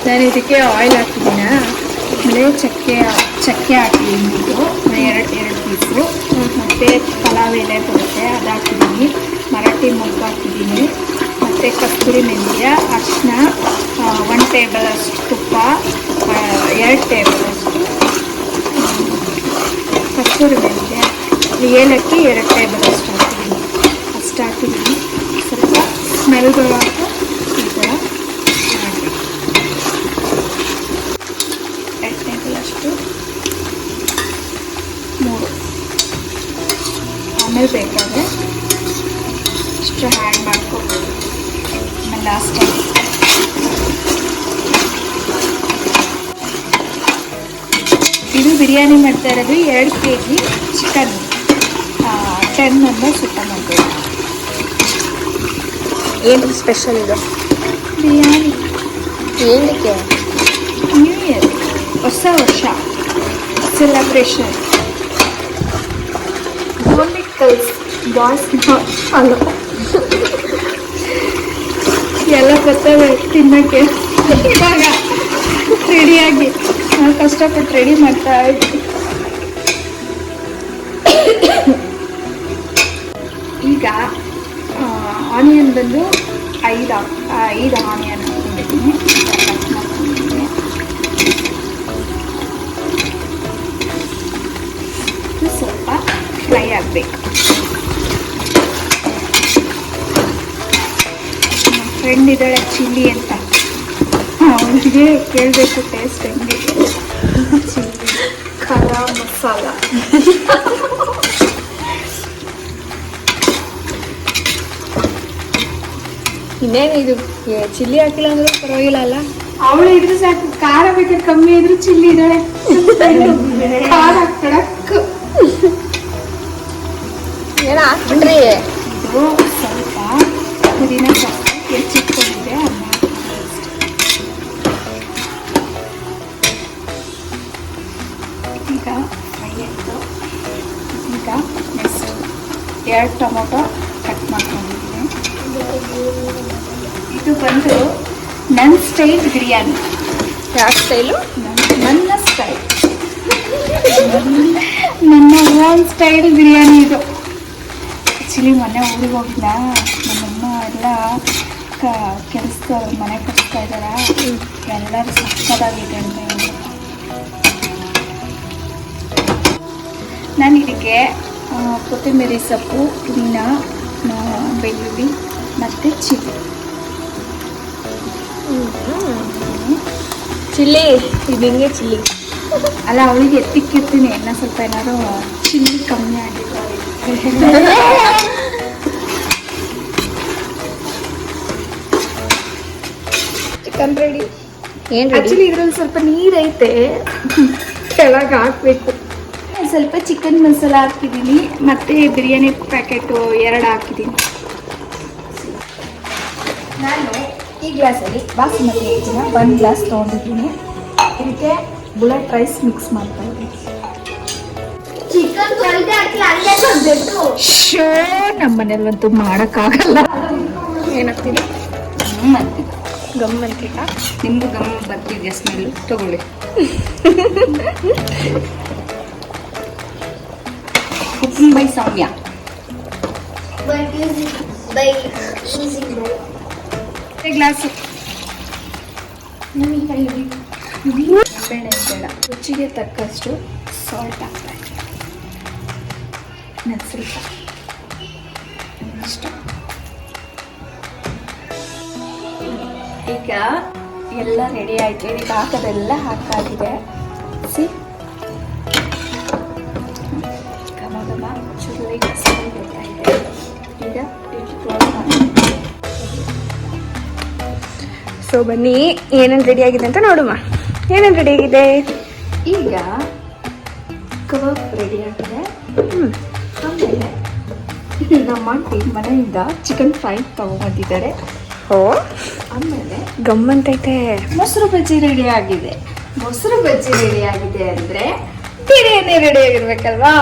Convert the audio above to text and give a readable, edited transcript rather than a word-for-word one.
ನಾನು ಇದಕ್ಕೆ ಆಯಿಲ್ ಹಾಕಿದ್ದೀನ, ಆಮೇಲೆ ಚಕ್ಕೆ ಹಾಕಿದ್ದೀನಿ, ಇದು ಎರಡು ಪೀಸು, ಮತ್ತು ಪಲಾವ್ ಎಲೆ ಬರುತ್ತೆ ಅದು ಹಾಕಿದ್ದೀನಿ, ಮರಾಠಿ ಮೊಗ್ಗು ಹಾಕಿದ್ದೀನಿ, ಮತ್ತು ಕಸ್ತೂರಿ ಮೆಂತ್ಯ, ಅರಿಶಿನ, 1 ಟೇಬಲ್ ಅಷ್ಟು ತುಪ್ಪ, 2 ಟೇಬಲ್ ಅಷ್ಟು ಕಸ್ತೂರಿ ಮೆಂತ್ಯ, ಏಲಕ್ಕಿ 2 ಟೇಬಲ್ ಅಷ್ಟು ಹಾಕಿದ್ದೀನಿ. ಸ್ವಲ್ಪ ಸ್ಮೆಲ್ ಬರುವಾಗ ಈ ಥರ ಮಾಡಬೇಕು. 2 ಟೇಬಲ್ ಅಷ್ಟು, 3, ಆಮೇಲೆ ಬೇಕಾದರೆ ಇಷ್ಟು ಹ್ಯಾಡ್ ಮಾಡ್ಕೋಬೋದು. ಆಮೇಲೆ ಲಾಸ್ಟಾಗಿ ಇದು ಬಿರಿಯಾನಿ ಮಾಡ್ತಾ ಇರೋದು 2 kg ಚಿಕನ್ 10 ಮೆಂಬರ್ಸ್ ಊಟ ಮಾಡ್ಬೋದು. ಏನು ಸ್ಪೆಷಲ್ ಇದು ಬಿರಿಯಾನಿ? ಏನಕ್ಕೆ? ನ್ಯೂ ಇಯರ್, ಹೊಸ ವರ್ಷ ಸೆಲೆಬ್ರೇಷನ್. ಓನ್ಲಿ ಗರ್ಲ್ಸ್, ಬಾಯ್ಸ್ ಅಲ್ಲ. ಎಲ್ಲ ಬರ್ತವೆ ತಿನ್ನೋಕ್ಕೆ. ಇವಾಗ ರೆಡಿಯಾಗಿ ನಾವು ಕಷ್ಟಪಟ್ಟು ರೆಡಿ ಮಾಡ್ತಾ ಇದ್ವಿ. ಈಗ ಆನಿಯನ್ ಬಂದು 5 ಆನಿಯನ್ ಹಾಕ್ಕೊಂಡಿದ್ದೀನಿ, ಕಟ್ ಮಾಡ್ಕೊಂಡಿದ್ದೀನಿ. ಇದು ಸ್ವಲ್ಪ ಫ್ರೈ ಆಗಬೇಕು. ನನ್ನ ಫ್ರೆಂಡ್ ಇದ್ದಾಳೆ ಚಿಲ್ಲಿ ಅಂತ, ಅವಳಿಗೆ ಕೇಳಬೇಕು ಟೇಸ್ಟ್ ಹೆಂಗೆ. ಚಿಲ್ಲಿ ಖಾರ ಮಸಾಲ ಇನ್ನೇನು ಇದು ಚಿಲ್ಲಿ ಹಾಕಿಲ್ಲ ಅಂದ್ರೂ ಪರವಾಗಿಲ್ಲ ಅಲ್ಲ. ಅವಳು ಇದ್ರೆ ಸಾಕು, ಖಾರ ಬೇಕಾದ್ರೆ ಕಮ್ಮಿ ಇದ್ರು ಚಿಲ್ಲಿ ಇದ್ದಾಳೆ, ಖಾರ ಕಡಕ್. ಏನ ಹಾಕ್ಬಿಟ್ರಿ? ಇದು ಸ್ವಲ್ಪ ಪುದೀನ ಸೊಪ್ಪು ಹೆಚ್ಚಿಟ್ಕೊಂಡಿದ್ದೆ, ಅದನ್ನ ಈಗ ಫ್ರೈ ಆಯಿತು. ಈಗ ನೆಕ್ಸ್ಟ್ 2 ಟೊಮೊಟೊ ಕಟ್ ಮಾಡ್ಕೊಂಡಿದ್ದೀನಿ. ಇದು ಬಂದು ನನ್ನ ಸ್ಟೈಲ್ ಬಿರಿಯಾನಿ. ಯಾವ ಸ್ಟೈಲು? ನನ್ನ ಸ್ಟೈಲ್, ನನ್ನ ಓನ್ ಸ್ಟೈಲ್ ಬಿರಿಯಾನಿ ಇದು. ಆ್ಯಕ್ಚುಲಿ ಮೊನ್ನೆ ಊರಿಗೆ ಹೋಗಿದ್ದ, ನಮ್ಮಮ್ಮ ಎಲ್ಲ ಕೆಲಸದವ್ರು ಮನೆ ಕಟ್ತಾ ಇದ್ದಾರ, ಎಲ್ಲರೂ ಸಕ್ಕತ್ತಾಗಿದೆ ಅಂತ ಹೇಳಿ. ನಾನು ಇದಕ್ಕೆ ಕೊತ್ತಂಬರಿ ಸೊಪ್ಪು, ಪುದೀನ, ಬೆಳ್ಳುಳ್ಳಿ ಮತ್ತು ಚಿಲ್ಲಿ ಇದು ಹಿಂಗೆ ಚಿಲ್ಲಿ ಅಲ್ಲ, ಅವಳಿಗೆ ಎತ್ತಿಕ್ಕಿರ್ತೀನಿ. ಇನ್ನೂ ಸ್ವಲ್ಪ ಏನಾದ್ರು ಚಿಲ್ಲಿ ಕಮ್ಮಿ ಆಗಿತ್ತು. Chicken ready. ಏನು ಆ್ಯಕ್ಚುಲಿ ಇದ್ರಲ್ಲಿ ಸ್ವಲ್ಪ ನೀರೈತೆ, ಕೆಳಗೆ ಹಾಕಬೇಕು. ಸ್ವಲ್ಪ ಚಿಕನ್ ಮಸಾಲ ಹಾಕಿದ್ದೀನಿ, ಮತ್ತು ಬಿರಿಯಾನಿ ಪ್ಯಾಕೆಟು 2 ಹಾಕಿದ್ದೀನಿ. ನಾನು ಈ ಗ್ಲಾಸಲ್ಲಿ ಬಾಸುಮತಿ ಅಕ್ಕಿನ 1 ಗ್ಲಾಸ್ ತೊಗೊಂಡಿದ್ದೀನಿ. ಇದಕ್ಕೆ ಬುಲೆಟ್ ರೈಸ್ ಮಿಕ್ಸ್ ಮಾಡ್ತಾ ಇದ್ದೀನಿ. ಶೋ ನಮ್ಮ ಮನೇಲಂತೂ ಮಾಡೋಕ್ಕಾಗಲ್ಲ. ಏನಾಗ್ತಿದೆ? ಅಂತಿದ್ದ ಗಮ್ ಅಂತಿಲ್ಲ. ನಿಮ್ದು ಗಮ್ ಬರ್ತಿದ್ಯಾ ಸ್ಮೆಲ್ಲು? ತಗೊಳ್ಳಿ. Cooking by Soumya. ಗ್ಲಾಸು ನಿಂಬೆಹಣ್ಣು ಬೇಡ, ರುಚಿಗೆ ತಕ್ಕಷ್ಟು ಸಾಲ್ಟ್ ಹಾಕ್ತಾ ಇದ್ದೀನಿ. ಸ್ವಲ್ಪ ಇಷ್ಟ. ಈಗ ಎಲ್ಲ ರೆಡಿ ಆಯಿತು. ಇದಕ್ಕೆ ಹಾಕೋದೆಲ್ಲ ಹಾಕಾಗಿದೆ. ಸಿ ಘಮ ಘಮ ಚುರುಳಿ ಸ್ಮೆಲ್ ಬರ್ತಾ ಇದೆ. ಈಗ ಸೊ ಬನ್ನಿ ಏನೇನು ರೆಡಿ ಆಗಿದೆ ಅಂತ ನೋಡುವ. ಏನೇನು ರೆಡಿ ಆಗಿದೆ? ಈಗ ಕಬಾಬ್ ರೆಡಿ ಆಗಿದೆ. ಆಮೇಲೆ ನಮ್ಮ ಆಂಟಿ ಮನೆಯಿಂದ ಚಿಕನ್ ಫ್ರೈ ತಗೊಂಡ್ಬಂದಿದ್ದಾರೆ. ಓ, ಆಮೇಲೆ ಗಮ್ಮಂತೈತೆ. ಮೊಸರು ಬಜ್ಜಿ ರೆಡಿ ಆಗಿದೆ. ಮೊಸರು ಬಜ್ಜಿ ರೆಡಿ ಆಗಿದೆ ಅಂದರೆ ಬಿರಿಯಾನಿ ರೆಡಿ ಆಗಿರ್ಬೇಕಲ್ವಾ?